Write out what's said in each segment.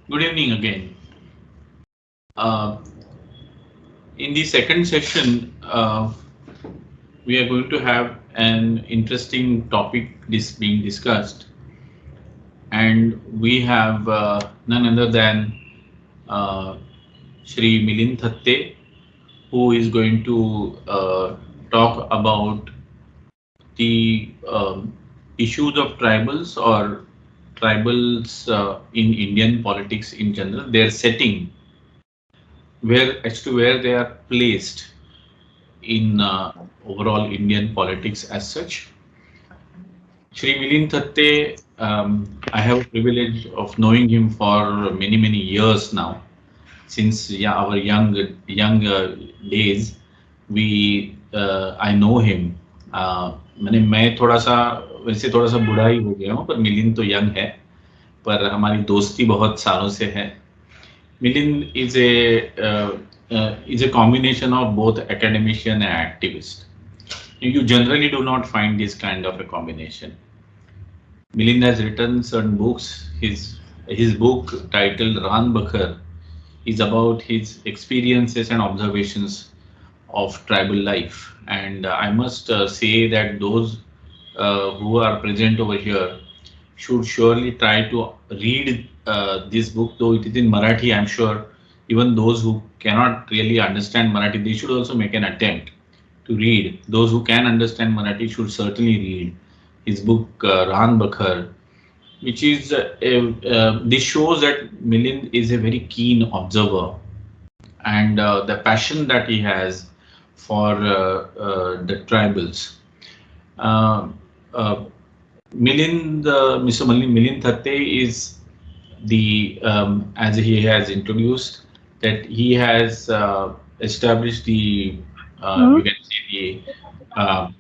Good evening again. Uh, in the second session, we are going to have an interesting topic being discussed, and we have none other than uh, Shri Milind Thatte, who is going to talk about the issues of tribals or tribals in Indian politics in general, their setting, where as to where they are placed in overall Indian politics as such. Shri Milind Thatte, I have a privilege of knowing him for many years now. Since yeah, our young days, we I know him. मैंने मैं थोड़ा सा वैसे थोड़ा सा बूढ़ा ही हो गया हूँ, पर मिलिंद तो यंग है, पर हमारी दोस्ती बहुत सालों से है. Milind is a combination of both academician and activist. You generally do not find this kind of a combination. Milind has written certain books. His book titled Ran Bakhar is about his experiences and observations of tribal life. And I must say that those who are present over here should surely try to read this book, though it is in Marathi. I'm sure even those who cannot really understand Marathi, they should also make an attempt to read. Those who can understand Marathi should certainly read his book Rahan Bakhar, which is this shows that Milind is a very keen observer, and the passion that he has for the tribals. Uh, uh, Mr. Milind Thatte is the, as he has introduced, that he has established the, you can say the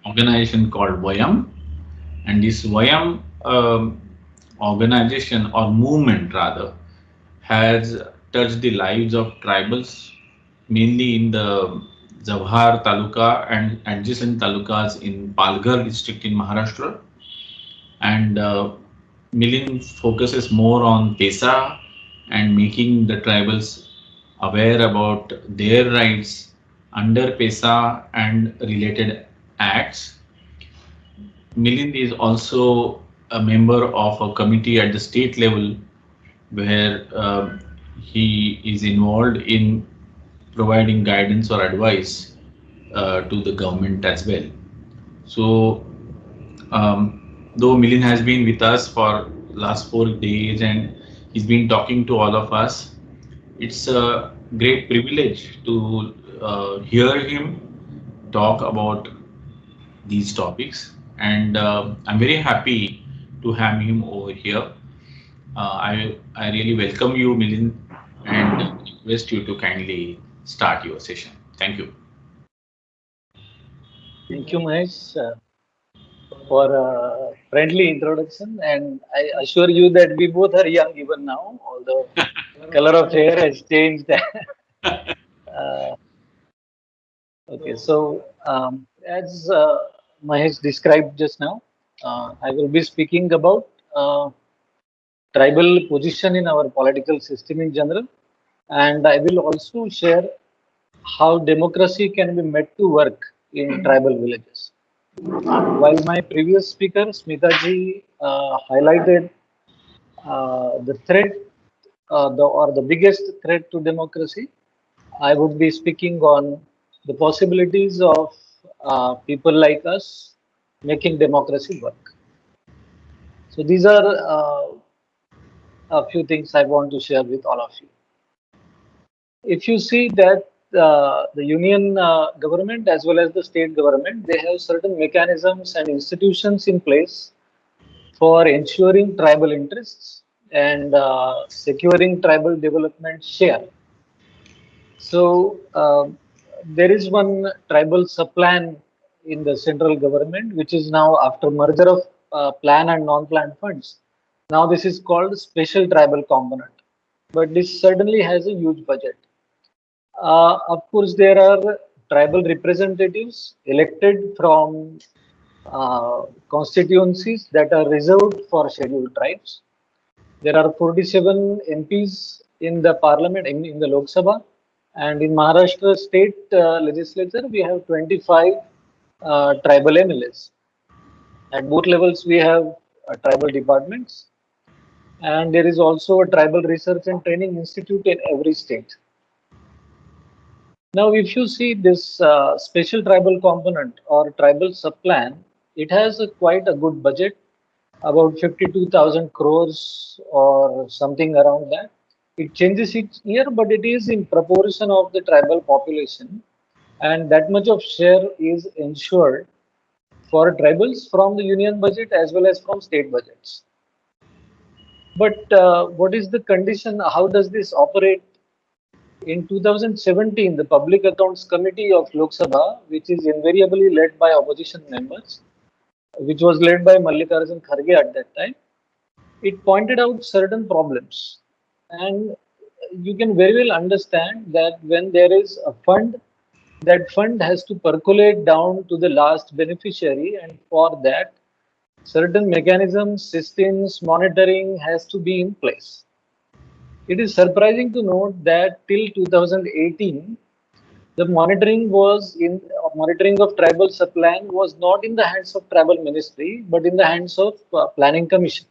organization called Vayam, and this Vayam organization or movement rather has touched the lives of tribals, mainly in the Jawhar Taluka and adjacent talukas in Palghar district in Maharashtra. And Milind focuses more on Pesa and making the tribals aware about their rights under Pesa and related acts. Milind is also a member of a committee at the state level where he is involved in providing guidance or advice to the government as well. So, though Milind has been with us for last 4 days and he's been talking to all of us, it's a great privilege to hear him talk about these topics, and I'm very happy to have him over here. I really welcome you, Milind, and request you to kindly start your session. Thank you. Thank you, Mahesh, for a friendly introduction. And I assure you that we both are young even now, although color of hair has changed. uh, okay, so as Mahesh described just now, I will be speaking about tribal position in our political system in general, and I will also share how democracy can be made to work in tribal villages. While my previous speaker, Smita ji, highlighted the threat, or the biggest threat to democracy, I would be speaking on the possibilities of people like us making democracy work. So these are a few things I want to share with all of you. If you see that the union government as well as the state government, they have certain mechanisms and institutions in place for ensuring tribal interests and securing tribal development share. So there is one tribal sub-plan in the central government, which is now after merger of plan and non-plan funds. Now this is called special tribal component, but this certainly has a huge budget. Of course, there are tribal representatives elected from constituencies that are reserved for scheduled tribes. There are 47 MPs in the parliament, in the Lok Sabha, and in Maharashtra state legislature, we have 25 tribal MLAs. At both levels, we have tribal departments, and there is also a tribal research and training institute in every state. Now, if you see this special tribal component or tribal subplan, it has quite a good budget, about 52,000 crores or something around that. It changes each year, but it is in proportion of the tribal population, and that much of share is ensured for tribals from the union budget as well as from state budgets. But what is the condition? How does this operate? In 2017, the Public Accounts Committee of Lok Sabha, which is invariably led by opposition members, which was led by Mallikarjun Kharge at that time, it pointed out certain problems. And you can very well understand that when there is a fund, that fund has to percolate down to the last beneficiary, and for that, certain mechanisms, systems, monitoring has to be in place. It is surprising to note that till 2018, the monitoring of tribal subplan was not in the hands of tribal ministry, but in the hands of planning commission.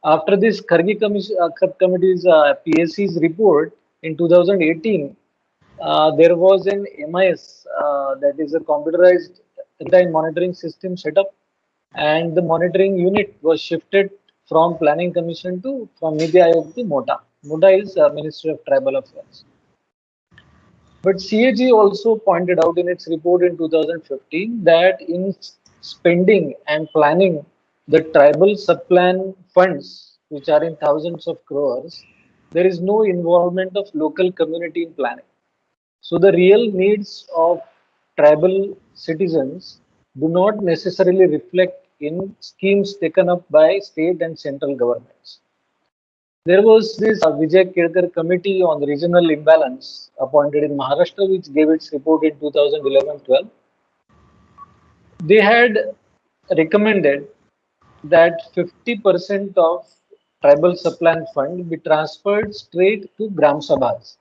After this Kharge committee's PAC's report in 2018, there was an MIS, that is a computerized real-time monitoring system set up, and the monitoring unit was shifted from planning commission to from Niti Aayog to MOTA. MOTA is Ministry of Tribal Affairs. But CAG also pointed out in its report in 2015 that in spending and planning the tribal subplan funds, which are in thousands of crores, there is no involvement of local community in planning. So the real needs of tribal citizens do not necessarily reflect in schemes taken up by state and central governments. There was this Vijay Kedkar Committee on Regional Imbalance appointed in Maharashtra, which gave its report in 2011-12. They had recommended that 50% of tribal subplan fund be transferred straight to Gram Sabhas.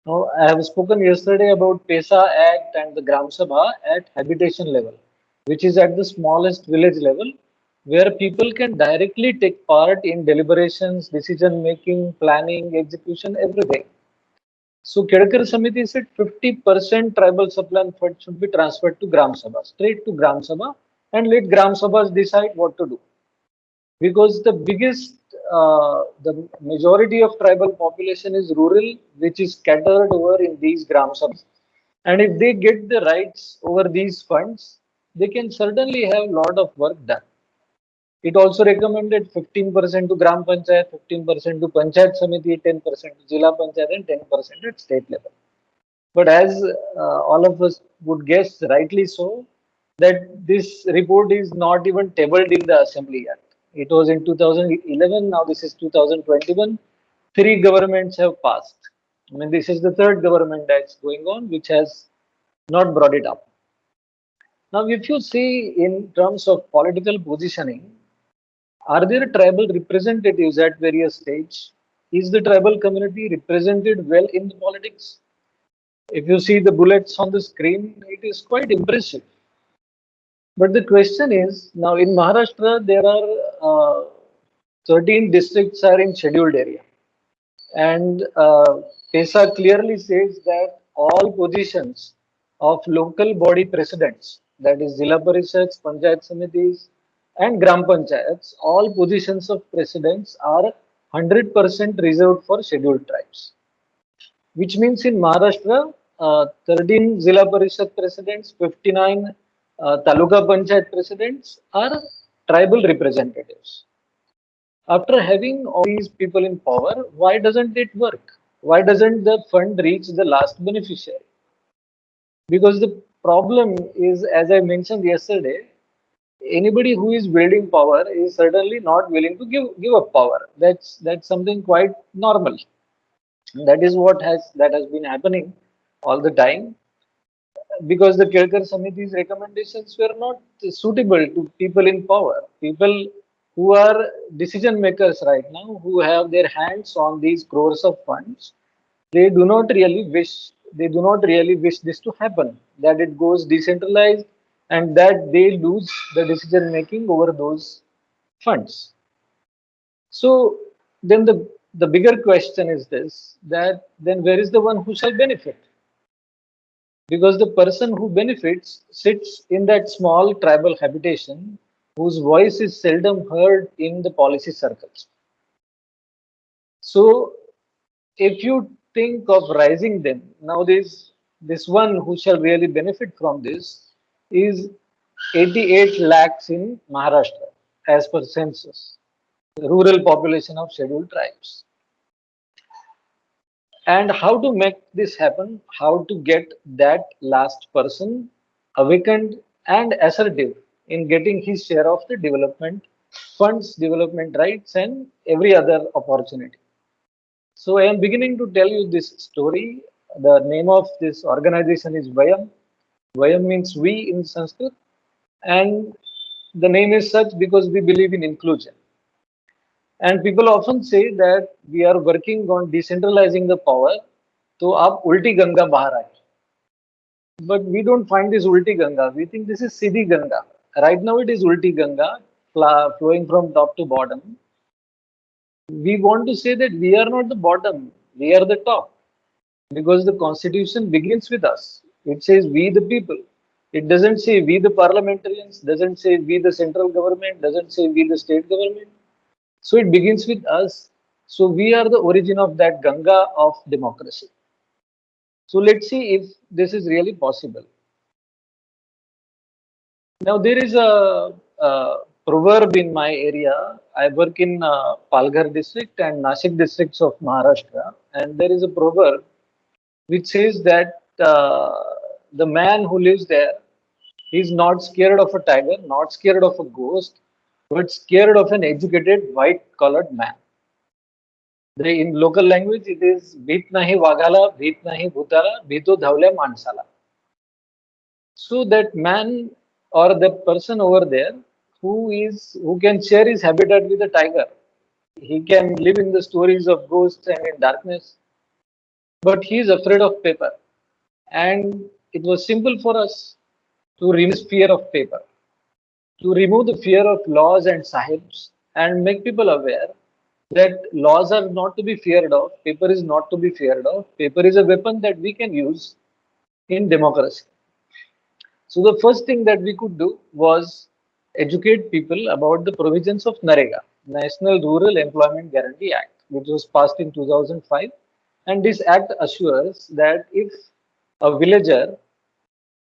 Now, I have spoken yesterday about PESA Act and the Gram Sabha at habitation level, which is at the smallest village level, where people can directly take part in deliberations, decision making, planning, execution, everything. So Kedkar Samiti said 50% tribal subplan fund should be transferred to Gram Sabha, straight to Gram Sabha, and let Gram Sabhas decide what to do. Because the majority of tribal population is rural, which is scattered over in these Gram Sabhas. And if they get the rights over these funds, they can certainly have a lot of work done. It also recommended 15% to Gram Panchayat, 15% to Panchayat Samiti, 10% to Jila Panchayat, and 10% at state level. But as all of us would guess, rightly so, that this report is not even tabled in the assembly yet. It was in 2011, now this is 2021. Three governments have passed. I mean, this is the third government that's going on, which has not brought it up. Now, if you see in terms of political positioning, are there tribal representatives at various stages? Is the tribal community represented well in the politics? If you see the bullets on the screen, it is quite impressive. But the question is, now in Maharashtra, there are 13 districts are in scheduled area. And PESA clearly says that all positions of local body presidents, that is Zilla Parishads, Panchayat Samitis, and Gram Panchayats, all positions of presidents are 100% reserved for scheduled tribes. Which means in Maharashtra, 13 Zilla Parishad presidents, 59 Taluka Panchayat presidents are tribal representatives. After having all these people in power, why doesn't it work? Why doesn't the fund reach the last beneficiary? Because the problem is, as I mentioned yesterday, anybody who is wielding power is certainly not willing to give up power. That's something quite normal. And that is that has been happening all the time, because the Kedkar Samiti's recommendations were not suitable to people in power. People who are decision makers right now, who have their hands on these crores of funds, they do not really wish, they do not really wish this to happen, that it goes decentralized and that they lose the decision making over those funds. So then the bigger question is this, that then where is the one who shall benefit? Because the person who benefits sits in that small tribal habitation whose voice is seldom heard in the policy circles. So if you think of rising them, now this one who shall really benefit from this is 88 lakhs in Maharashtra as per census, the rural population of scheduled tribes. And how to make this happen, how to get that last person awakened and assertive in getting his share of the development funds, development rights, and every other opportunity. So I am beginning to tell you this story. The name of this organization is Vayam. Vayam means we in Sanskrit, and the name is such because we believe in inclusion. And people often say that we are working on decentralizing the power. तो आप उल्टी गंगा बाहर आए. But we don't find this ulti Ganga. We think this is Siddhi Ganga. Right now it is ulti Ganga flowing from top to bottom. We want to say that we are not the bottom, we are the top. Because the constitution begins with us. It says we the people. It doesn't say we the parliamentarians, doesn't say we the central government, doesn't say we the state government. So it begins with us. So we are the origin of that Ganga of democracy. So let's see if this is really possible. Now there is a proverb in my area. I work in Palghar district and Nashik districts of Maharashtra, and there is a proverb which says that the man who lives there is not scared of a tiger, not scared of a ghost, but scared of an educated white-collared man. In local language, it is भीत नाही वाघाला, भीत नाही भूताला, भीतो धावल्या माणसाला. So that man or the person over there who can share his habitat with a tiger, he can live in the stories of ghosts and in darkness, but he is afraid of paper. And it was simple for us to remove fear of paper, to remove the fear of laws and sahibs, and make people aware that laws are not to be feared of, paper is not to be feared of, paper is a weapon that we can use in democracy. So the first thing that we could do was educate people about the provisions of NREGA, National Rural Employment Guarantee Act, which was passed in 2005. And this act assures that if a villager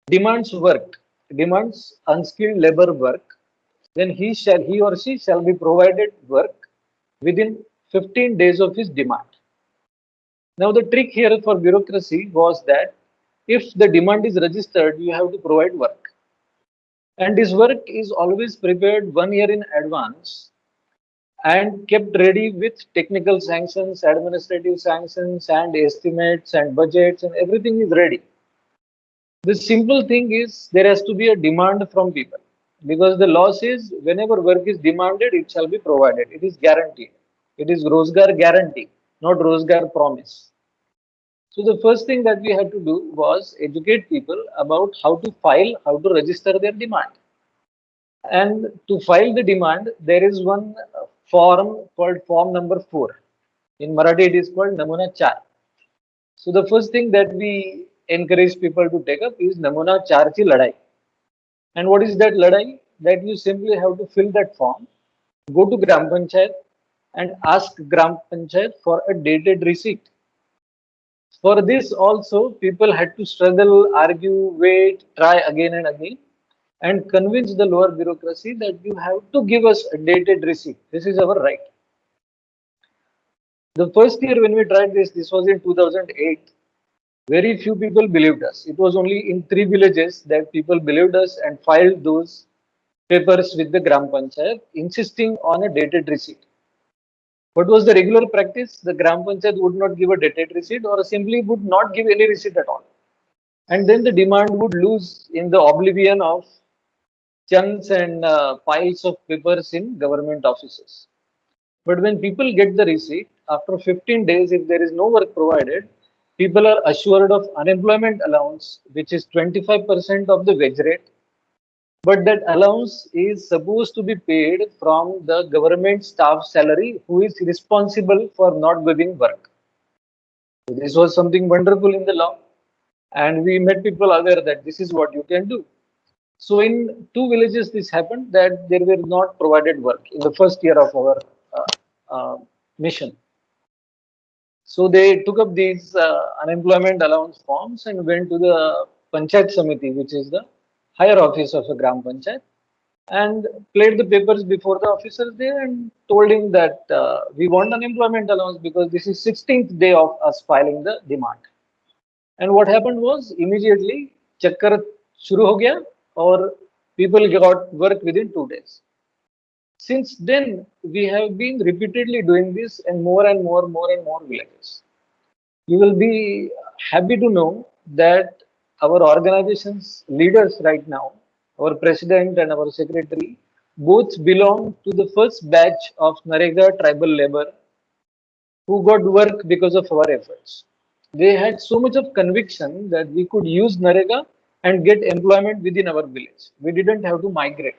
demands unskilled labor work, then he or she shall be provided work within 15 days of his demand. Now the trick here for bureaucracy was that if the demand is registered, you have to provide work. And this work is always prepared 1 year in advance and kept ready with technical sanctions, administrative sanctions, and estimates and budgets, and everything is ready. The simple thing is there has to be a demand from people, because the law says whenever work is demanded, it shall be provided. It is guaranteed. It is Rozgar guarantee, not Rozgar promise. So the first thing that we had to do was educate people about how to file, how to register their demand. And to file the demand, there is one form called form number 4. In Marathi, it is called Namuna 4. So the first thing that we encourage people to take up is Namuna 4 ki ladai. And what is that ladai? That you simply have to fill that form, go to Gram Panchayat and ask Gram Panchayat for a dated receipt. For this also, people had to struggle, argue, wait, try again and again, and convince the lower bureaucracy that you have to give us a dated receipt. This is our right. The first year when we tried this was in 2008. Very few people believed us. It was only in 3 villages that people believed us and filed those papers with the Gram Panchayat, insisting on a dated receipt. What was the regular practice? The Gram Panchayat would not give a dated receipt or simply would not give any receipt at all. And then the demand would lose in the oblivion of chunks and piles of papers in government offices. But when people get the receipt, after 15 days, if there is no work provided, people are assured of unemployment allowance, which is 25% of the wage rate. But that allowance is supposed to be paid from the government staff salary who is responsible for not giving work. So this was something wonderful in the law. And we made people aware that this is what you can do. So in two villages, this happened that there were not provided work in the first year of our uh, uh, mission. So they took up these unemployment allowance forms and went to the Panchayat Samiti, which is the higher office of a Gram Panchayat, and played the papers before the officers there and told him that we want unemployment allowance because this is 16th day of us filing the demand. And what happened was immediately chakkar shuru ho gaya or people got work within 2 days. Since then, we have been repeatedly doing this in more and more villages. You will be happy to know that our organization's leaders right now, our president and our secretary, both belong to the first batch of Narega tribal labor who got work because of our efforts. They had so much of conviction that we could use Narega and get employment within our village. We didn't have to migrate.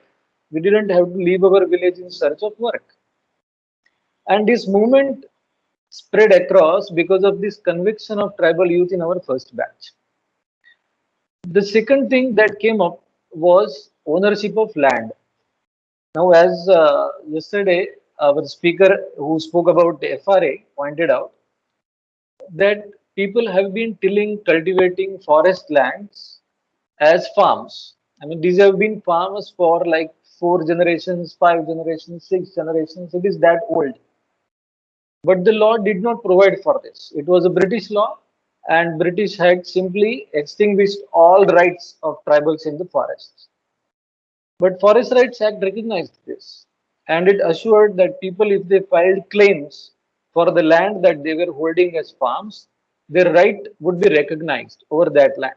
We didn't have to leave our village in search of work. And this movement spread across because of this conviction of tribal youth in our first batch. The second thing that came up was ownership of land. Now, as yesterday our speaker who spoke about the FRA pointed out, that people have been tilling, cultivating forest lands as farms. I mean, these have been farms for like 4 generations, 5 generations, 6 generations. It is that old. But the law did not provide for this. It was a British law, and British had simply extinguished all rights of tribals in the forests. But Forest Rights Act recognized this, and it assured that people, if they filed claims for the land that they were holding as farms, their right would be recognized over that land.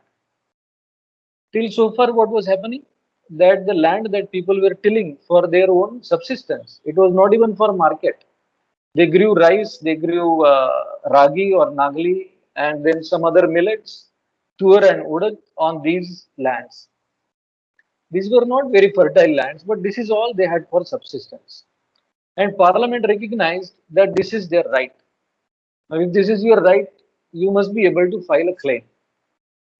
Till so far, what was happening? That the land that people were tilling for their own subsistence, it was not even for market. They grew rice, they grew ragi or nagli, and then some other millets, tur and urad on these lands. These were not very fertile lands, but this is all they had for subsistence. And Parliament recognized that this is their right. Now, if this is your right, you must be able to file a claim.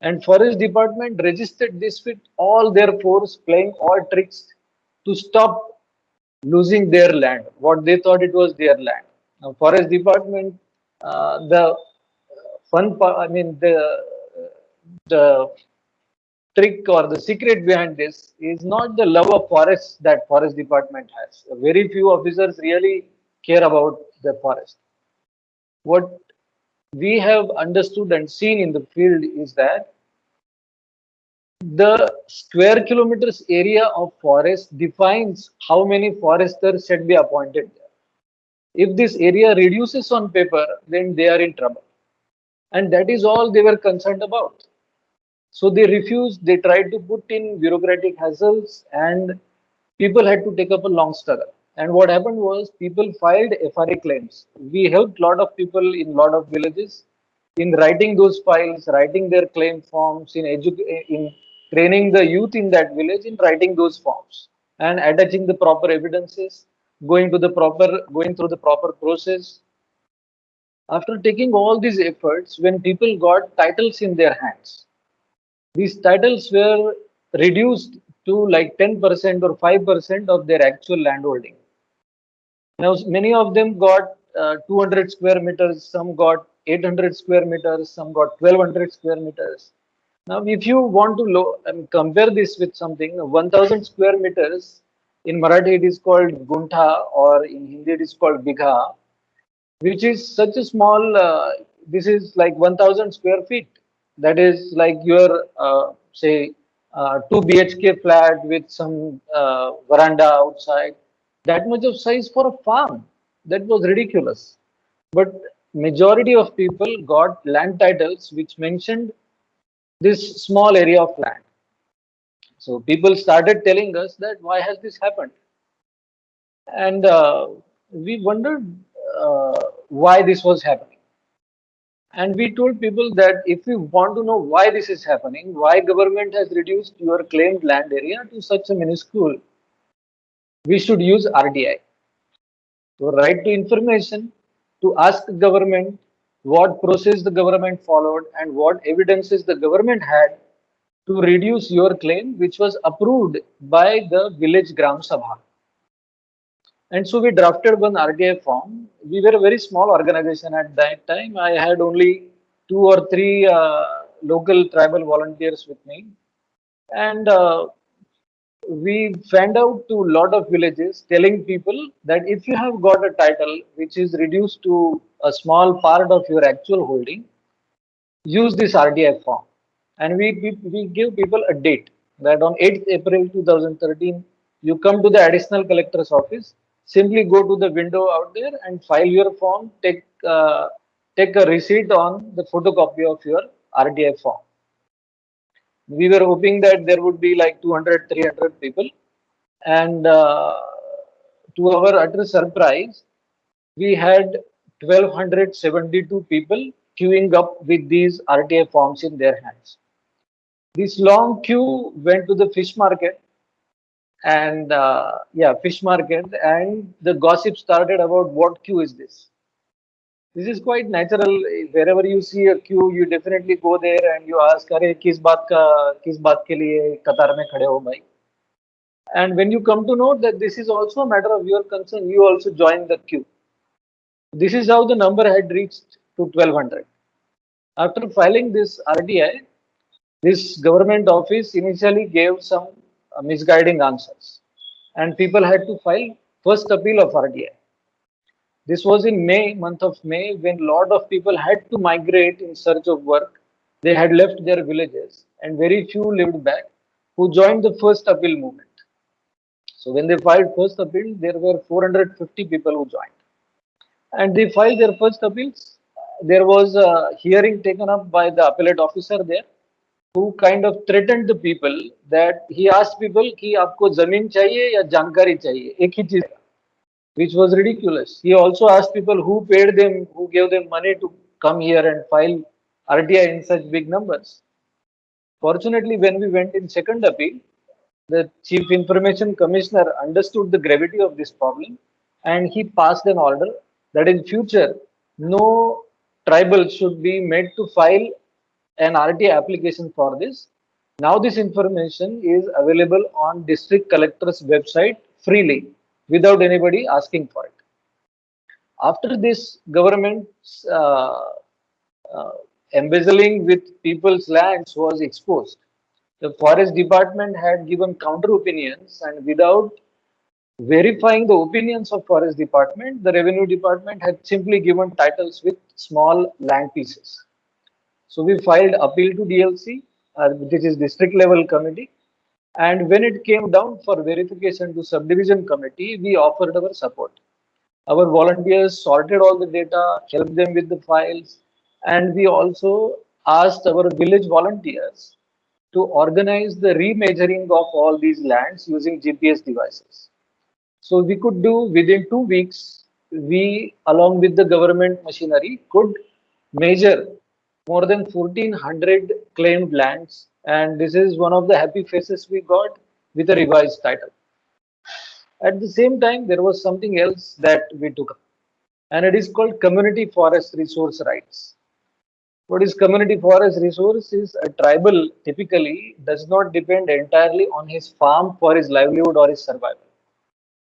And Forest Department registered this with all their force, playing all tricks to stop losing their land, what they thought it was their land. Now, Forest Department, the fun part, I mean, the trick or the secret behind this is not the love of forests that Forest Department has. Very few officers really care about the forest. What we have understood and seen in the field is that the square kilometers area of forest defines how many foresters should be appointed there. If this area reduces on paper, then they are in trouble. And that is all they were concerned about. So they refused, they tried to put in bureaucratic hassles, and people had to take up a long struggle. And what happened was people filed FRA claims. We helped a lot of people in a lot of villages in writing those files, writing their claim forms, in training the youth in that village in writing those forms and attaching the proper evidences, going through the proper process. After taking all these efforts, when people got titles in their hands, these titles were reduced to like 10% or 5% of their actual landholding. Now, many of them got 200 square meters, some got 800 square meters, some got 1200 square meters. Now, if you want to compare this with something, 1000 square meters, in Marathi it is called Guntha, or in Hindi it is called Bigha, which is such a small, this is like 1000 square feet. That is like your, say, 2 BHK flat with some veranda outside. That much of size for a farm. That was ridiculous. But majority of people got land titles which mentioned this small area of land. So people started telling us that why has this happened? And we wondered why this was happening. And we told people that if we want to know why this is happening, why government has reduced your claimed land area to such a minuscule, we should use RDI. So right to information, to ask government what process the government followed and what evidences the government had to reduce your claim, which was approved by the village Gram Sabha. And so we drafted one RDI form. We were a very small organization at that time. I had only two or three local tribal volunteers with me. And we found out to a lot of villages telling people that if you have got a title which is reduced to a small part of your actual holding, use this RDI form. And we give people a date that on 8th April 2013, you come to the additional collector's office, simply go to the window out there and file your form, take a receipt on the photocopy of your RDI form. We were hoping that there would be like 200, 300 people. And to our utter surprise, we had 1272 people queuing up with these RTI forms in their hands. This long queue went to the fish market and fish market, and the gossip started about what queue is this. This is quite natural. Wherever you see a queue, you definitely go there and you ask, "अरे किस बात के लिए कतार में खड़े हो भाई?" And when you come to know that this is also a matter of your concern, you also join the queue. This is how the number had reached to 1200. After filing this RDI, this government office initially gave some misguiding answers, and people had to file first appeal of RDI. This was in May, month of May, when a lot of people had to migrate in search of work. They had left their villages, and very few lived back who joined the first appeal movement. So when they filed first appeal, there were 450 people who joined. And they filed their first appeals. There was a hearing taken up by the appellate officer there, who kind of threatened the people that he asked people कि आपको जमीन चाहिए या जानकारी चाहिए एक ही चीज, which was ridiculous. He also asked people who paid them, who gave them money to come here and file RTI in such big numbers. Fortunately, when we went in second appeal, the Chief Information Commissioner understood the gravity of this problem and he passed an order that in future no tribal should be made to file an RTI application for this. Now this information is available on district collector's website freely without anybody asking for it. After this government's embezzling with people's lands was exposed, the forest department had given counter opinions, and without verifying the opinions of forest department, the revenue department had simply given titles with small land pieces. So we filed appeal to DLC, which is district level committee, and when it came down for verification to subdivision committee, we offered our support. Our volunteers sorted all the data, helped them with the files, and we also asked our village volunteers to organize the remeasuring of all these lands using GPS devices. So we could do within 2 weeks, we along with the government machinery could measure more than 1400 claimed lands, and this is one of the happy faces we got with a revised title. At the same time, there was something else that we took up, and it is called community forest resource rights. What is community forest resource is a tribal typically does not depend entirely on his farm for his livelihood or his survival.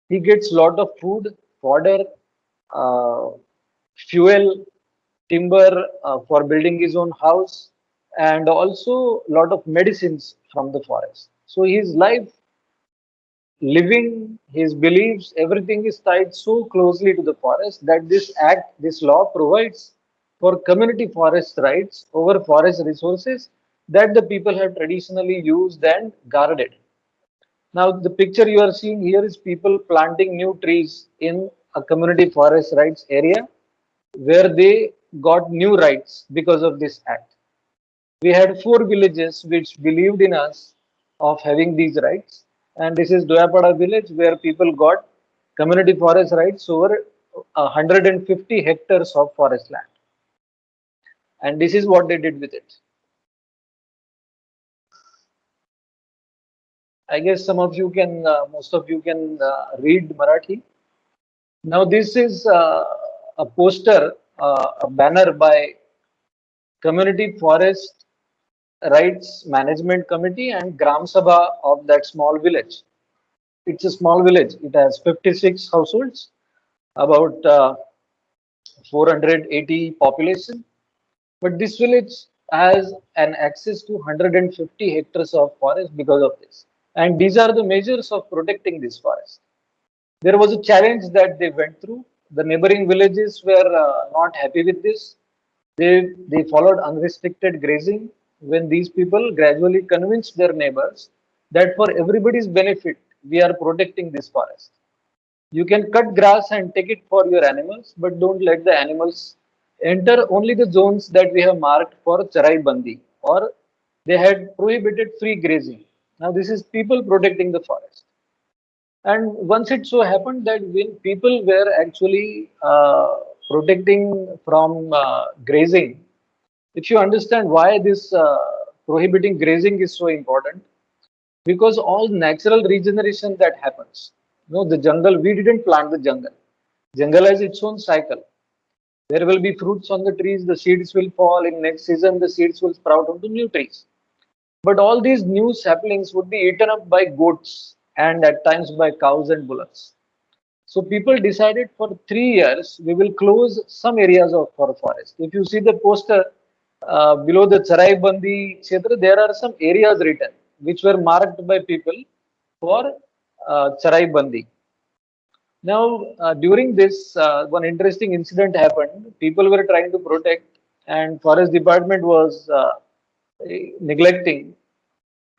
He gets lot of food, fodder, uh, fuel, timber for building his own house, and also lot of medicines from the forest. So his life, living, his beliefs, everything is tied so closely to the forest that this act, this law provides for community forest rights over forest resources that the people have traditionally used and guarded. Now, the picture you are seeing here is people planting new trees in a community forest rights area where they got new rights because of this act. We had 4 villages which believed in us of having these rights. And this is Doyapada village where people got community forest rights over 150 hectares of forest land. And this is what they did with it. I guess some of you can, most of you can read Marathi. Now this is a poster, a banner by Community Forest Rights Management Committee and Gram Sabha of that small village. It's a small village. It has 56 households, about 480 population. But this village has an access to 150 hectares of forest because of this. And these are the measures of protecting this forest. There was a challenge that they went through. The neighboring villages were not happy with this. They followed unrestricted grazing when these people gradually convinced their neighbors that for everybody's benefit, we are protecting this forest. You can cut grass and take it for your animals, but don't let the animals enter only the zones that we have marked for Charai Bandi, or they had prohibited free grazing. Now, this is people protecting the forest. And once it so happened that when people were actually protecting from grazing, if you understand why this prohibiting grazing is so important, because all natural regeneration that happens, the jungle, we didn't plant the jungle. Jungle has its own cycle. There will be fruits on the trees, the seeds will fall. In next season, the seeds will sprout onto new trees. But all these new saplings would be eaten up by goats and at times by cows and bullocks. So people decided for 3 years we will close some areas of for forest. If you see the poster below the Charai Bandi Kshetra, there are some areas written which were marked by people for Charai Bandi. Now, during this, one interesting incident happened. People were trying to protect, and forest department was neglecting,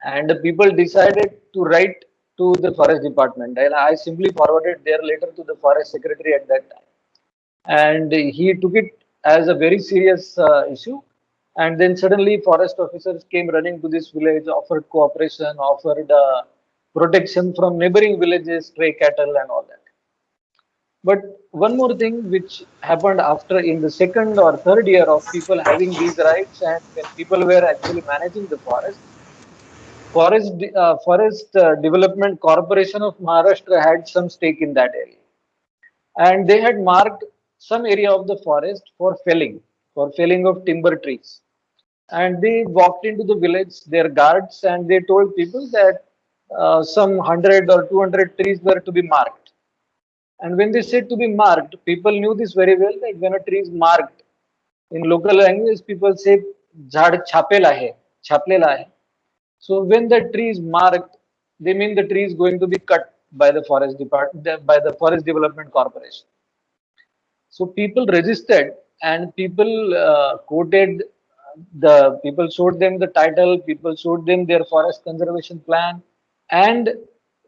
and the people decided to write to the forest department. And I simply forwarded their letter to the forest secretary at that time, and he took it as a very serious issue. And then suddenly, forest officers came running to this village, offered cooperation, offered protection from neighboring villages, stray cattle, and all that. But one more thing which happened after in the second or third year of people having these rights, and when people were actually managing the forest, Forest Development Corporation of Maharashtra had some stake in that area, and they had marked some area of the forest for felling of timber trees. And they walked into the village, their guards, and they told people that some 100 or 200 trees were to be marked. And when they said to be marked, people knew this very well that when a tree is marked, in local language, people say झाड छापेला है, छापलेला आहे. So when the tree is marked, they mean the tree is going to be cut by the forest department, by the Forest Development Corporation. So people resisted, and people quoted the people showed them the title, people showed them their forest conservation plan, and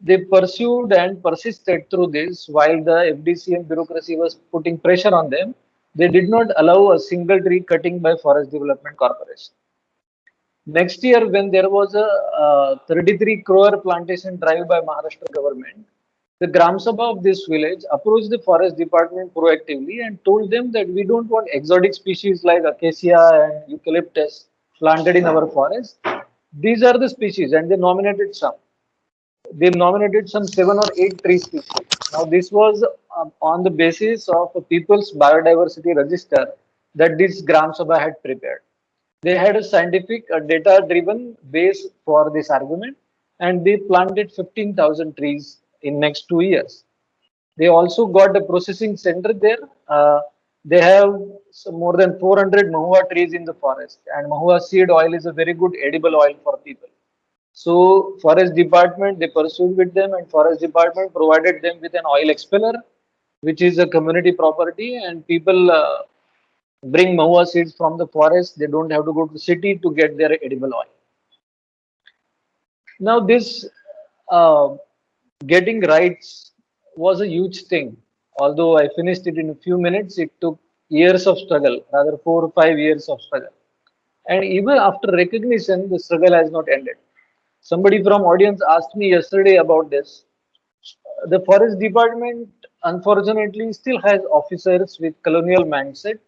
they pursued and persisted through this while the FDC and bureaucracy was putting pressure on them. They did not allow a single tree cutting by Forest Development Corporation. Next year, when there was a 33 crore plantation drive by Maharashtra government, the Gram Sabha of this village approached the forest department proactively and told them that we don't want exotic species like acacia and eucalyptus planted in our forest. These are the species, and they nominated some. They nominated some 7 or 8 tree species. Now, this was on the basis of a people's biodiversity register that this Gram Sabha had prepared. They had a scientific, data-driven base for this argument, and they planted 15,000 trees in next 2 years. They also got a processing center there. They have more than 400 mahua trees in the forest, and mahua seed oil is a very good edible oil for people. So forest department, they pursued with them, and forest department provided them with an oil expeller, which is a community property, and people bring mahua seeds from the forest. They don't have to go to the city to get their edible oil. Now this getting rights was a huge thing. Although I finished it in a few minutes, it took years of struggle, rather 4 or 5 years of struggle. And even after recognition, the struggle has not ended. Somebody from audience asked me yesterday about this. The forest department unfortunately still has officers with colonial mindset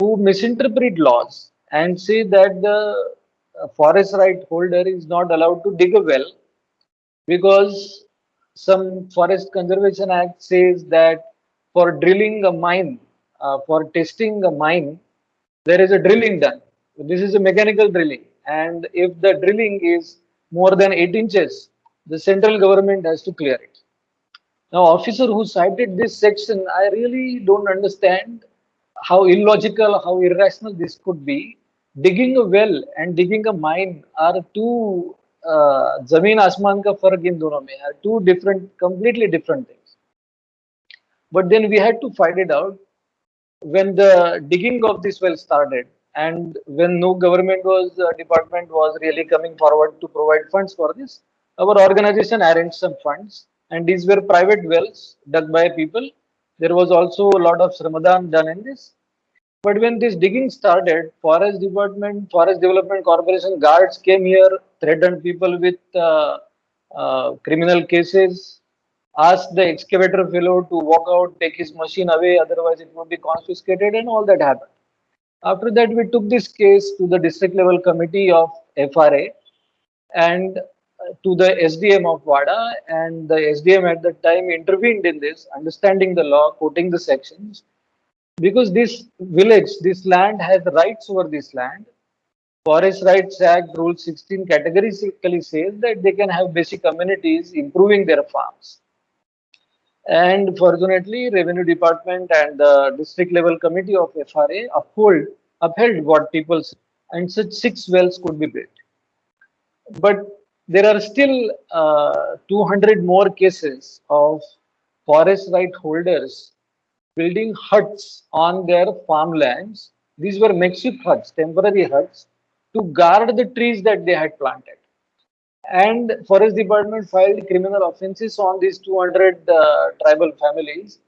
who misinterpret laws and say that the forest right holder is not allowed to dig a well because some Forest Conservation Act says that for drilling a mine, for testing a mine, there is a drilling done. This is a mechanical drilling, and if the drilling is more than 8 inches, the central government has to clear it. Now, officer who cited this section, I really don't understand how illogical, how irrational this could be. Digging a well and digging a mine are two zameen asman ka fark in dono mein, are two different, completely different things. But then we had to find it out when the digging of this well started, and when no government was department was really coming forward to provide funds for this, our organization arranged some funds, and these were private wells dug by people. There was also a lot of Ramadan done in this. But when this digging started, Forest Department, Forest Development Corporation guards came here, threatened people with criminal cases, asked the excavator fellow to walk out, take his machine away, otherwise it would be confiscated, and all that happened. After that, we took this case to the district level committee of FRA and to the SDM of WADA, and the SDM at the time intervened in this, understanding the law, quoting the sections, because this village, this land has rights over this land. Forest Rights Act Rule 16 categorically says that they can have basic amenities, improving their farms. And fortunately, Revenue Department and the district level committee of FRA upheld what people said, and such 6 wells could be built. But there are still 200 more cases of forest right holders building huts on their farmlands. These were makeshift huts, temporary huts, to guard the trees that they had planted. And Forest Department filed criminal offenses on these 200 tribal families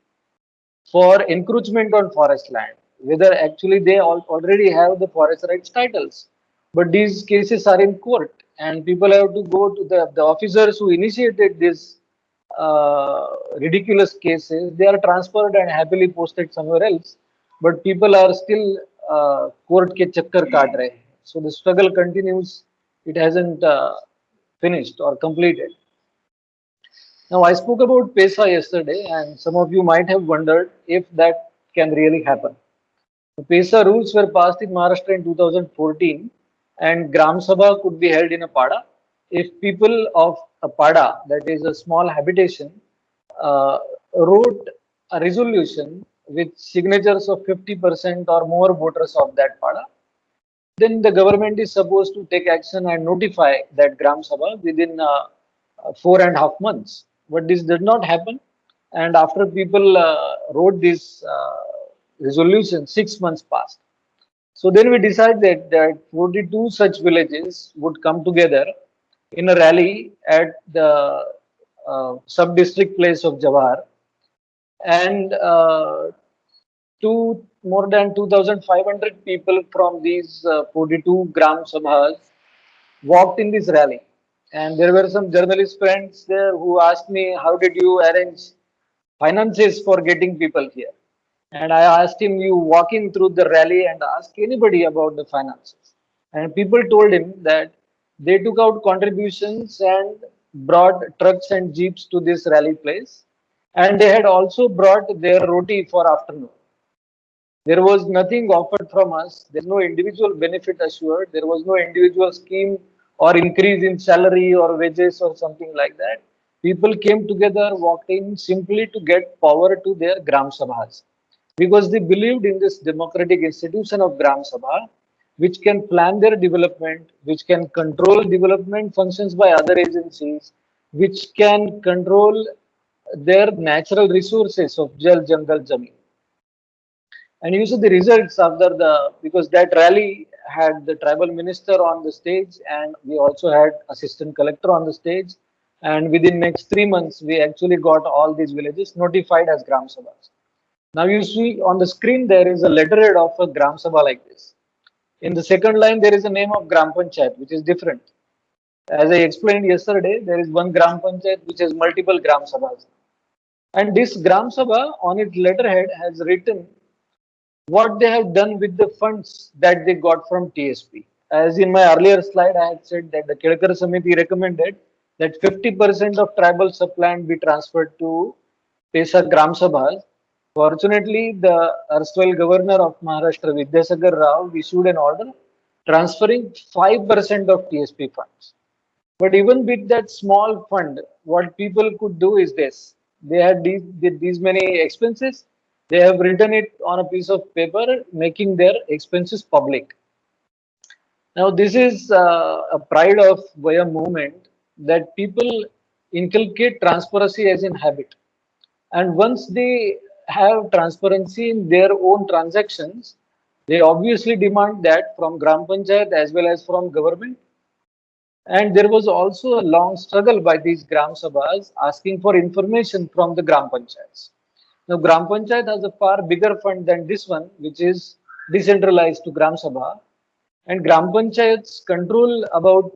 for encroachment on forest land, whether actually they already have the forest rights titles. But these cases are in court, and people have to go to the officers who initiated these ridiculous cases. They are transferred and happily posted somewhere else, but people are still court ke chakkar kaat rahe hain. So the struggle continues. It hasn't finished or completed. Now, I spoke about PESA yesterday, and some of you might have wondered if that can really happen. The PESA rules were passed in Maharashtra in 2014, and Gram Sabha could be held in a pada if people of a pada, that is a small habitation, wrote a resolution with signatures of 50% or more voters of that pada. Then the government is supposed to take action and notify that Gram Sabha within 4.5 months. But this did not happen. And after people wrote this resolution, 6 months passed. So then we decided that 42 such villages would come together in a rally at the sub-district place of Jawahar, and more than 2,500 people from these 42 Gram Sabhas walked in this rally. And there were some journalist friends there who asked me, how did you arrange finances for getting people here? And I asked him, you walk in through the rally and ask anybody about the finances. And people told him that they took out contributions and brought trucks and jeeps to this rally place. And they had also brought their roti for afternoon. There was nothing offered from us. There's no individual benefit assured. There was no individual scheme or increase in salary or wages or something like that. People came together, walked in simply to get power to their Gram Sabhas, because they believed in this democratic institution of Gram Sabha, which can plan their development, which can control development functions by other agencies, which can control their natural resources of Jal, Jangal, Jameen. And you see the results after because that rally had the tribal minister on the stage, and we also had assistant collector on the stage. And within next 3 months, we actually got all these villages notified as Gram Sabhas. Now you see on the screen, there is a letterhead of a Gram Sabha like this. In the second line, there is a name of Gram Panchayat, which is different. As I explained yesterday, there is one Gram Panchayat which has multiple Gram Sabhas. And this Gram Sabha on its letterhead has written what they have done with the funds that they got from TSP. As in my earlier slide, I had said that the Kedkar Samiti recommended that 50% of tribal subland be transferred to Pesa Gram Sabhas. Fortunately, the erstwhile governor of Maharashtra, Vidyasagar Rao, issued an order transferring 5% of TSP funds. But even with that small fund, what people could do is this. They had these many expenses. They have written it on a piece of paper, making their expenses public. Now, this is a pride of Vaya movement that people inculcate transparency as in habit. And once they have transparency in their own transactions, they obviously demand that from Gram Panchayat as well as from government. And there was also a long struggle by these Gram Sabhas asking for information from the Gram Panchayats. Now, Gram Panchayat has a far bigger fund than this one, which is decentralized to Gram Sabha. And Gram Panchayats control about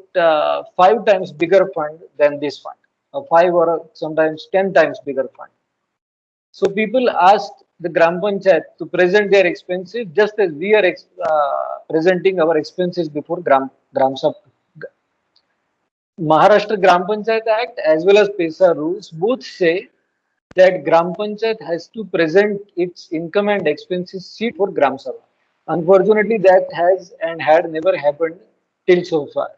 5 times bigger fund than this fund, a 5 or sometimes 10 times bigger fund. So people asked the Gram Panchayat to present their expenses just as we are presenting our expenses before Gram Sabha. Maharashtra Gram Panchayat Act as well as PESA rules both say that Gram Panchayat has to present its income and expenses sheet for Gram Sabha. Unfortunately, that has and had never happened till so far.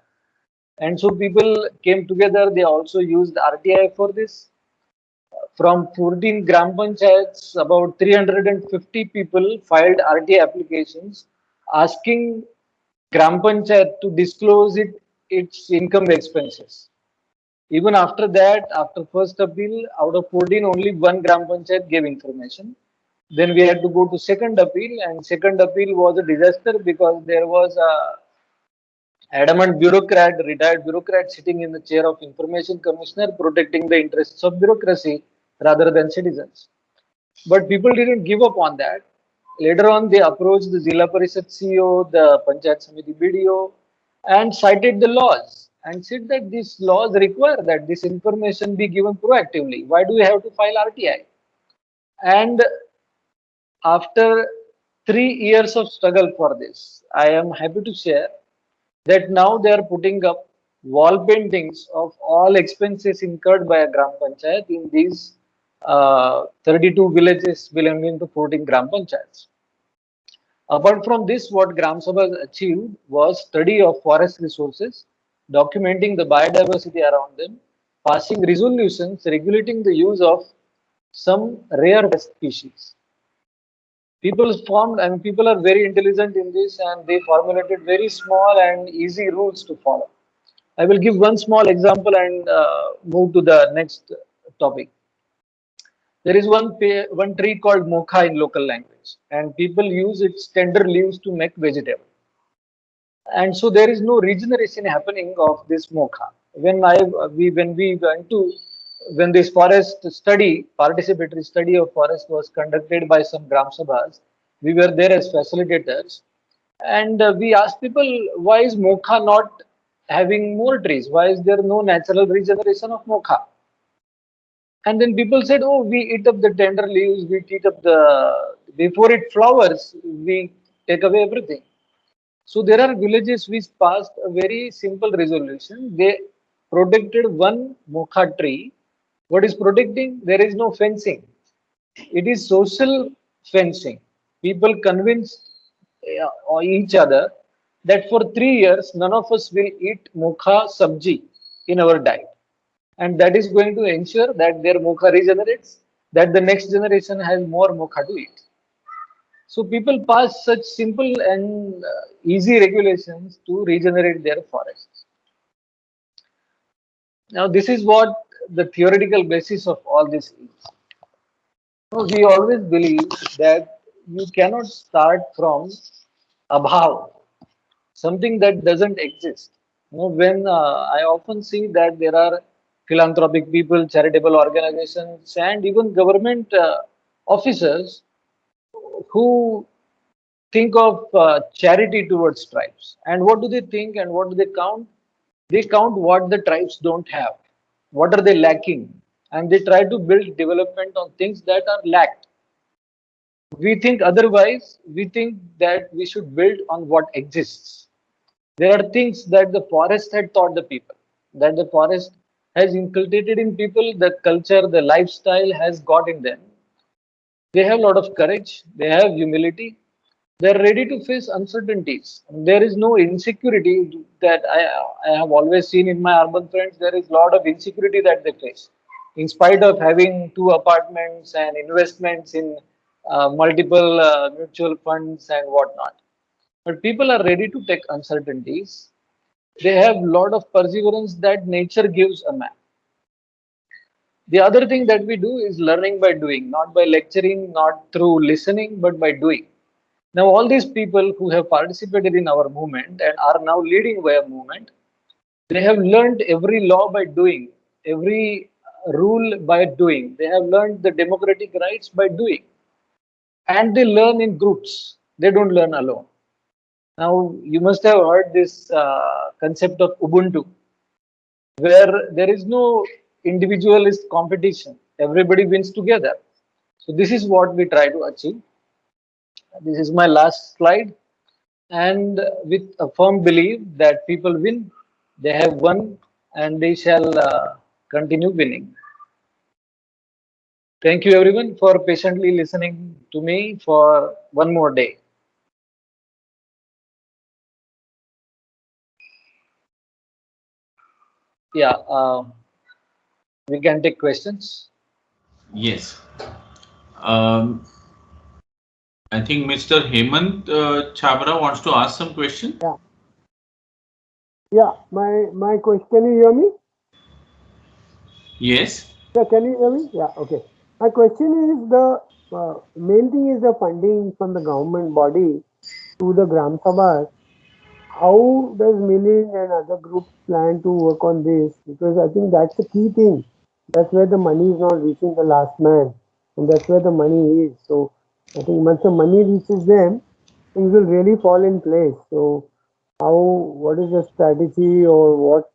And so people came together, they also used RTI for this. From 14 Gram Panchayats, about 350 people filed RTI applications asking Gram Panchayat to disclose its income expenses. Even after that, after first appeal, out of 14, only one Gram Panchayat gave information. Then we had to go to second appeal, and second appeal was a disaster because there was a adamant bureaucrat, retired bureaucrat sitting in the chair of information commissioner protecting the interests of bureaucracy rather than citizens. But people didn't give up on that. Later on, they approached the Zilla Parishad CEO, the Panchayat Samiti BDO, and cited the laws and said that these laws require that this information be given proactively. Why do we have to file RTI? And after 3 years of struggle for this, I am happy to share that now they are putting up wall paintings of all expenses incurred by a Gram Panchayat in these 32 villages belonging to 14 Gram Panchayats. Apart from this, what Gram Sabha achieved was study of forest resources, documenting the biodiversity around them, passing resolutions regulating the use of some rare species. People are very intelligent in this and they formulated very small and easy rules to follow. I will give one small example and move to the next topic. There is one tree called mokha in local language, and people use its tender leaves to make vegetable. And so there is no regeneration happening of this mokha. When we went to when this forest study, participatory study of forest was conducted by some Gram Sabhas, we were there as facilitators, and we asked people, why is mokha not having more trees? Why is there no natural regeneration of mokha? And then people said, oh, we eat up the tender leaves, we eat up before it flowers, we take away everything. So there are villages which passed a very simple resolution. They protected one mokha tree. What is protecting? There is no fencing. It is social fencing. People convinced each other that for 3 years, none of us will eat mokha sabji in our diet. And that is going to ensure that their mokha regenerates, that the next generation has more mokha to eat. So people pass such simple and easy regulations to regenerate their forests. Now, this is what the theoretical basis of all this is. So we always believe that you cannot start from abhav, something that doesn't exist. When I often see that there are philanthropic people, charitable organizations, and even government officers who think of charity towards tribes. And what do they think and what do they count? They count what the tribes don't have, what are they lacking, and they try to build development on things that are lacked. We think otherwise. We think that we should build on what exists. There are things that the forest had taught the people, that the forest has inculcated in people, the culture, the lifestyle has got in them. They have a lot of courage, they have humility, they're ready to face uncertainties. There is no insecurity that I have always seen in my urban friends. There is a lot of insecurity that they face. In spite of having two apartments and investments in multiple mutual funds and whatnot. But people are ready to take uncertainties. They have a lot of perseverance that nature gives a man. The other thing that we do is learning by doing, not by lecturing, not through listening, but by doing. Now, all these people who have participated in our movement and are now leading our movement, they have learned every law by doing, every rule by doing. They have learned the democratic rights by doing. And they learn in groups. They don't learn alone. Now, you must have heard this concept of Ubuntu, where there is no individualist competition. Everybody wins together. So this is what we try to achieve. This is my last slide. And with a firm belief that people win, they have won, and they shall continue winning. Thank you everyone for patiently listening to me for one more day. Yeah, we can take questions. Yes. Um, I think Mr. Hemant Chabra wants to ask some question. Yeah. Yeah. My question. Can you hear me? Yes. Yeah. Can you hear me? Yeah. Okay. My question is the main thing is the funding from the government body to the Gram Sabhas. How does Milind and other groups plan to work on this? Because I think that's the key thing. That's where the money is not reaching the last man, and that's where the money is. So I think once the money reaches them, things will really fall in place. So how, what is the strategy, or what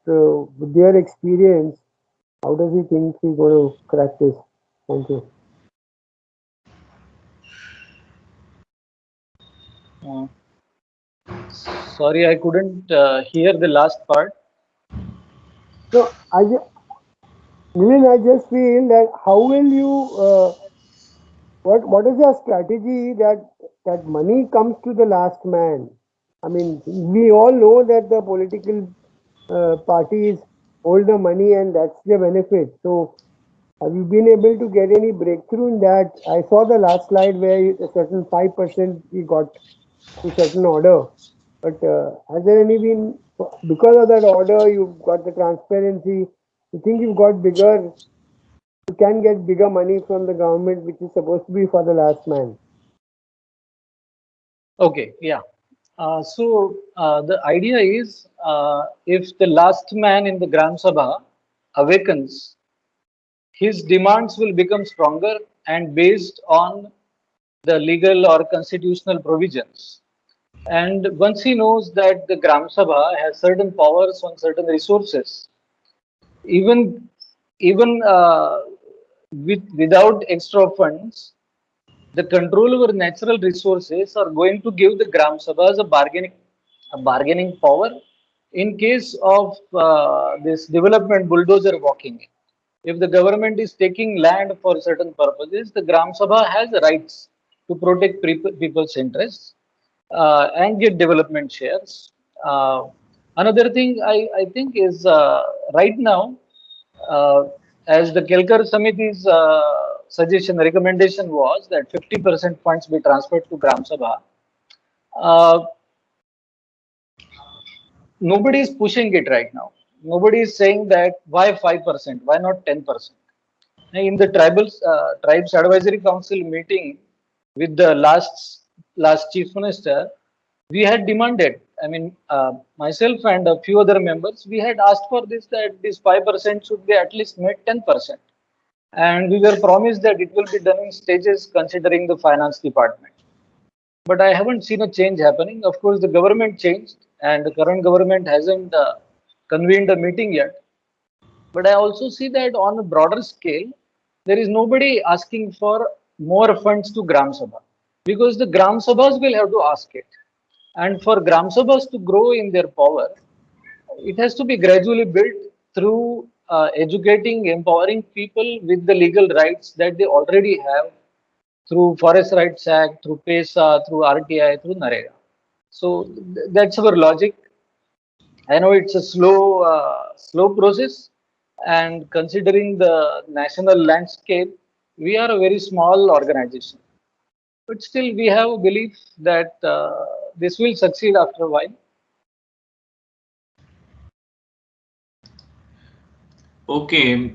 with their experience, how does he think he's going to crack this? Thank you. Sorry, I couldn't hear the last part. So Milind, I just feel that how will you what is your strategy that money comes to the last man? I mean, we all know that the political parties hold the money and that's the benefit. So have you been able to get any breakthrough in that? I saw the last slide where a certain 5% we got to certain order. But has there any been, because of that order, you've got the transparency, you think you've got bigger, you can get bigger money from the government, which is supposed to be for the last man? Okay, yeah. The idea is if the last man in the Gram Sabha awakens, his demands will become stronger and based on the legal or constitutional provisions. And once he knows that the Gram Sabha has certain powers on certain resources, even without extra funds, the control over natural resources are going to give the Gram Sabhas a bargaining power in case of this development bulldozer walking in. If the government is taking land for certain purposes, the Gram Sabha has rights to protect people's interests and get development shares. Another thing I think is right now, uh, as the Kelkar Samiti's recommendation was that 50% funds be transferred to Gram Sabha. Uh, Nobody is pushing it right now. Nobody is saying that why 5%, why not 10%. In the tribes advisory council meeting with the last chief minister, we had demanded. I mean, myself and a few other members, we had asked for this, that this 5% should be at least made 10%, and we were promised that it will be done in stages considering the finance department. But I haven't seen a change happening. Of course, the government changed, and the current government hasn't convened a meeting yet. But I also see that on a broader scale, there is nobody asking for more funds to Gram Sabha, because the Gram Sabhas will have to ask it. And for Gram Sabhas to grow in their power, it has to be gradually built through educating, empowering people with the legal rights that they already have through Forest Rights Act, through PESA, through RTI, through NAREGA. So that's our logic. I know it's a slow process, and considering the national landscape, we are a very small organization. But still, we have a belief that this will succeed after a while. Okay,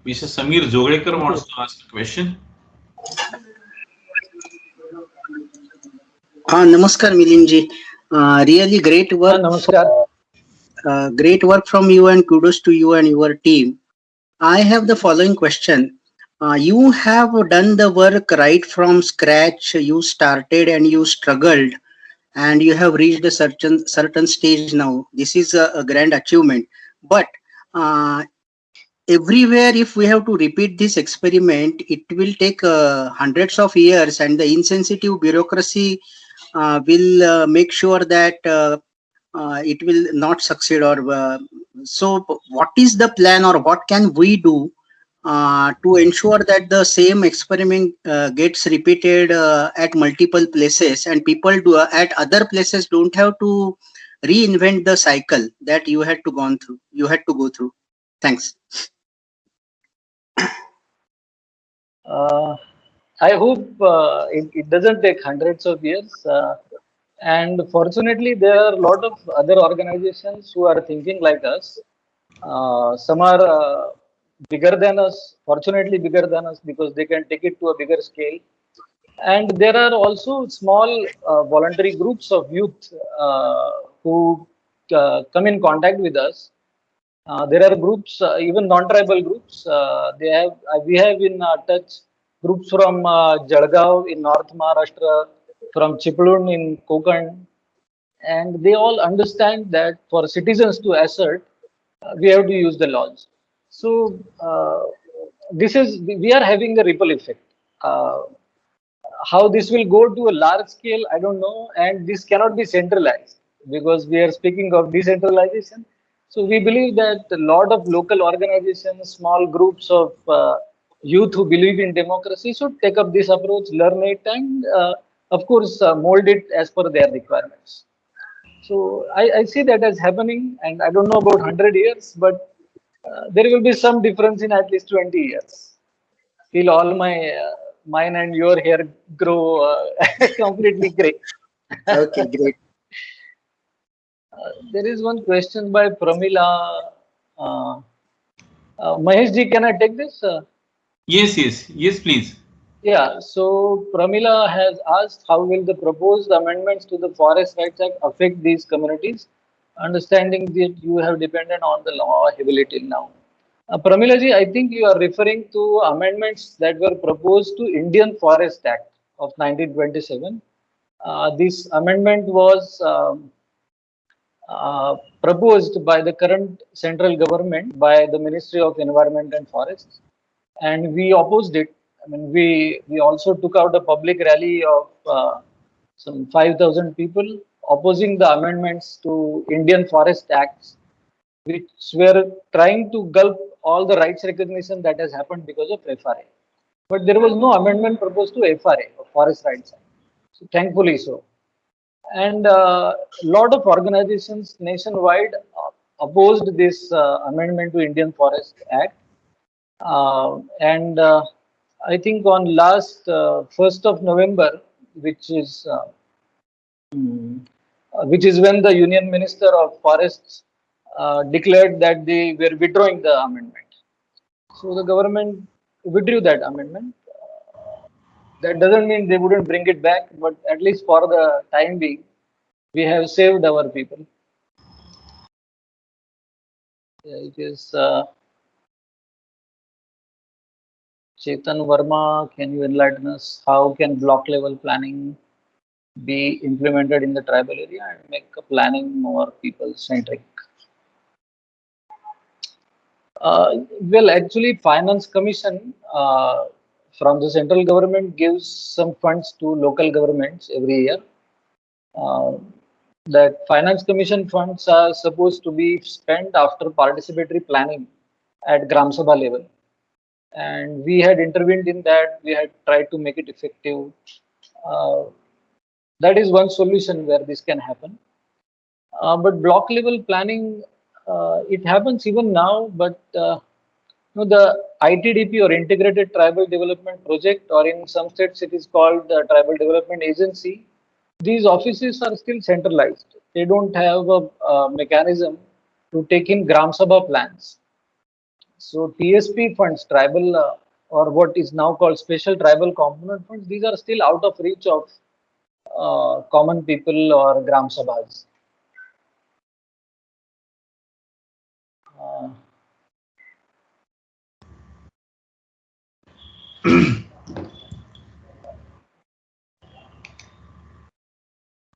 Mr. Samir Jogrekar wants to ask a question. Namaskar, Milinji. Really great work. Namaskar. Great work from you, and kudos to you and your team. I have the following question. You have done the work right from scratch. You started and you struggled, and you have reached a certain stage now. This is a grand achievement. But uh, everywhere, if we have to repeat this experiment, it will take hundreds of years, and the insensitive bureaucracy will make sure that it will not succeed. Or so what is the plan, or what can we do to ensure that the same experiment gets repeated at multiple places, and people do at other places don't have to reinvent the cycle that you had to go through. Thanks. I hope it doesn't take hundreds of years. And fortunately, there are a lot of other organizations who are thinking like us. Some are bigger than us, fortunately bigger than us, because they can take it to a bigger scale. And there are also small voluntary groups of youth who come in contact with us. There are groups, even non-tribal groups. We have in touch groups from Jalgaon in North Maharashtra, from Chiplun in Konkan, and they all understand that for citizens to assert, we have to use the laws. So we are having a ripple effect. How this will go to a large scale, I don't know, and this cannot be centralized because we are speaking of decentralization. So we believe that a lot of local organizations, small groups of youth who believe in democracy should take up this approach, learn it, and of course mold it as per their requirements. So I see that as happening, and I don't know about 100 years, but there will be some difference in at least 20 years. Till all mine and your hair grow completely gray. Okay, great. There is one question by Pramila. Mahesh ji, can I take this? Yes, please. Yeah, so Pramila has asked, how will the proposed amendments to the Forest Rights Act affect these communities? Understanding that you have depended on the law heavily till now. Pramila ji, I think you are referring to amendments that were proposed to Indian Forest Act of 1927. This amendment was proposed by the current central government, by the Ministry of Environment and Forests, and we opposed it. I mean, we also took out a public rally of some 5,000 people opposing the amendments to Indian Forest Acts, which were trying to gulp all the rights recognition that has happened because of FRA. But there was no amendment proposed to FRA, or Forest Rights Act. So thankfully so. And a lot of organizations nationwide opposed this amendment to Indian Forest Act. And I think on last 1st of November, which is when the Union Minister of Forests declared that they were withdrawing the amendment. So the government withdrew that amendment. That doesn't mean they wouldn't bring it back, but at least for the time being, we have saved our people. It is Chetan Verma. Can you enlighten us? How can block level planning be implemented in the tribal area and make planning more people centric? Well, actually, Finance Commission from the central government gives some funds to local governments every year. That Finance Commission funds are supposed to be spent after participatory planning at Gram Sabha level. And we had intervened in that. We had tried to make it effective. That is one solution where this can happen. But block level planning, it happens even now, but the ITDP or Integrated Tribal Development Project, or in some states it is called the Tribal Development Agency, these offices are still centralized. They don't have a mechanism to take in Gram Sabha plans. So TSP funds, tribal or what is now called special tribal component funds, these are still out of reach of common people or Gram Sabhas. Uh,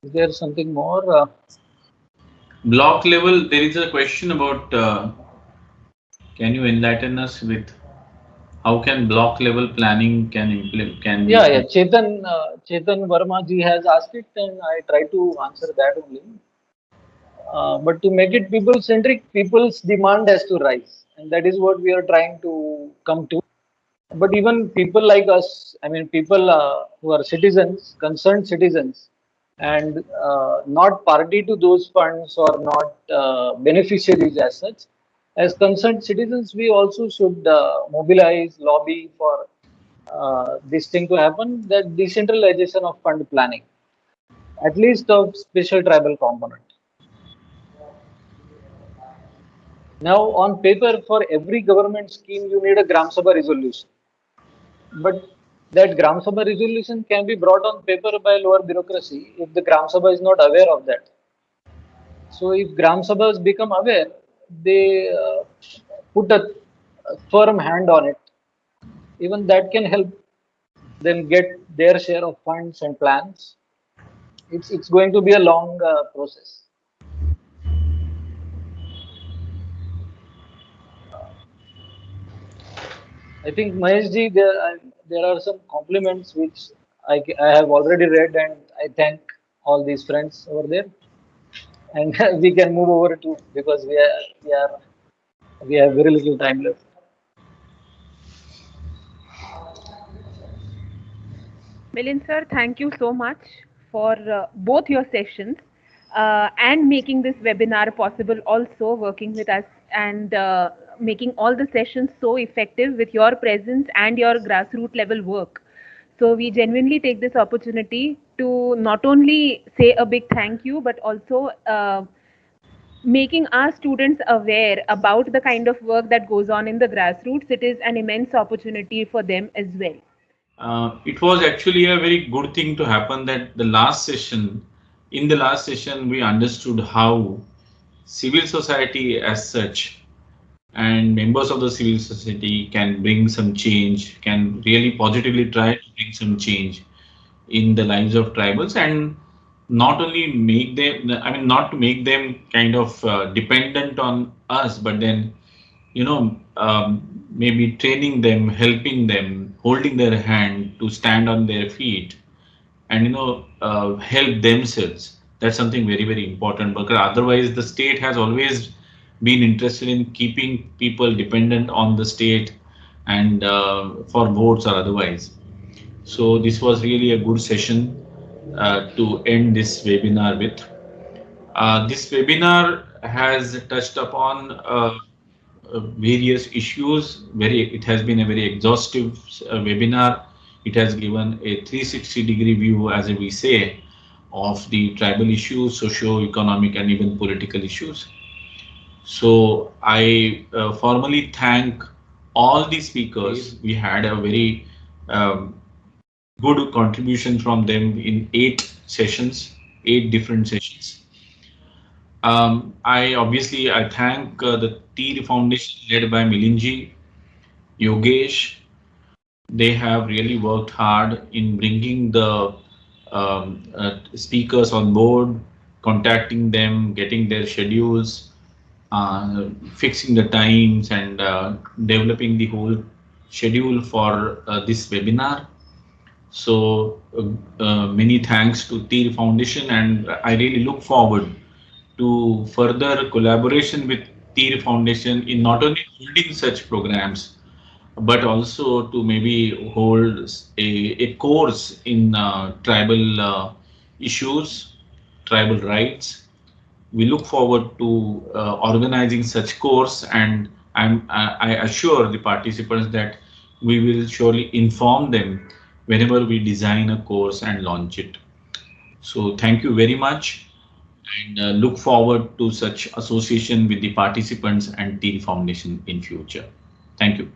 is there something more? Block level, there is a question about, can you enlighten us with how can block level planning can implement? Yeah. Chetan Verma ji has asked it, and I try to answer that only. But to make it people centric, people's demand has to rise, and that is what we are trying to come to. But even people like us, I mean, people who are citizens, concerned citizens, and not party to those funds or not beneficiaries as such, as concerned citizens, we also should mobilize, lobby for this thing to happen, that decentralization of fund planning, at least of special tribal component. Now, on paper, for every government scheme, you need a Gram Sabha resolution. But that Gram Sabha resolution can be brought on paper by lower bureaucracy if the Gram Sabha is not aware of that. So, if Gram Sabhas become aware, they put a firm hand on it. Even that can help them get their share of funds and plans. It's going to be a long process. I think Mahesh ji, there are some compliments which I have already read, and I thank all these friends over there. And we can move over to, because we have very little time left. Milind sir, thank you so much for both your sessions and making this webinar possible, also working with us and making all the sessions so effective with your presence and your grassroots level work. So we genuinely take this opportunity to not only say a big thank you, but also making our students aware about the kind of work that goes on in the grassroots. It is an immense opportunity for them as well. It was actually a very good thing to happen that in the last session, we understood how civil society as such and members of the civil society can bring some change, can really positively try to bring some change in the lives of tribals, and not only make them, I mean, not to make them kind of dependent on us, but then, maybe training them, helping them, holding their hand to stand on their feet and, help themselves. That's something very, very important, because otherwise the state has always been interested in keeping people dependent on the state and for votes or otherwise. So this was really a good session to end this webinar with. This webinar has touched upon various issues. It has been a very exhaustive webinar. It has given a 360-degree view, as we say, of the tribal issues, socio-economic and even political issues. So I formally thank all the speakers. We had a very good contribution from them in 8 different sessions. I thank the TEER Foundation led by Milindji, Yogesh. They have really worked hard in bringing the speakers on board, contacting them, getting their schedules, fixing the times and developing the whole schedule for this webinar. So many thanks to TEER Foundation, and I really look forward to further collaboration with TEER Foundation in not only holding such programs, but also to maybe hold a course in tribal issues, tribal rights. We look forward to organizing such course, and I assure the participants that we will surely inform them whenever we design a course and launch it. So thank you very much, and look forward to such association with the participants and TEER Foundation in future. Thank you.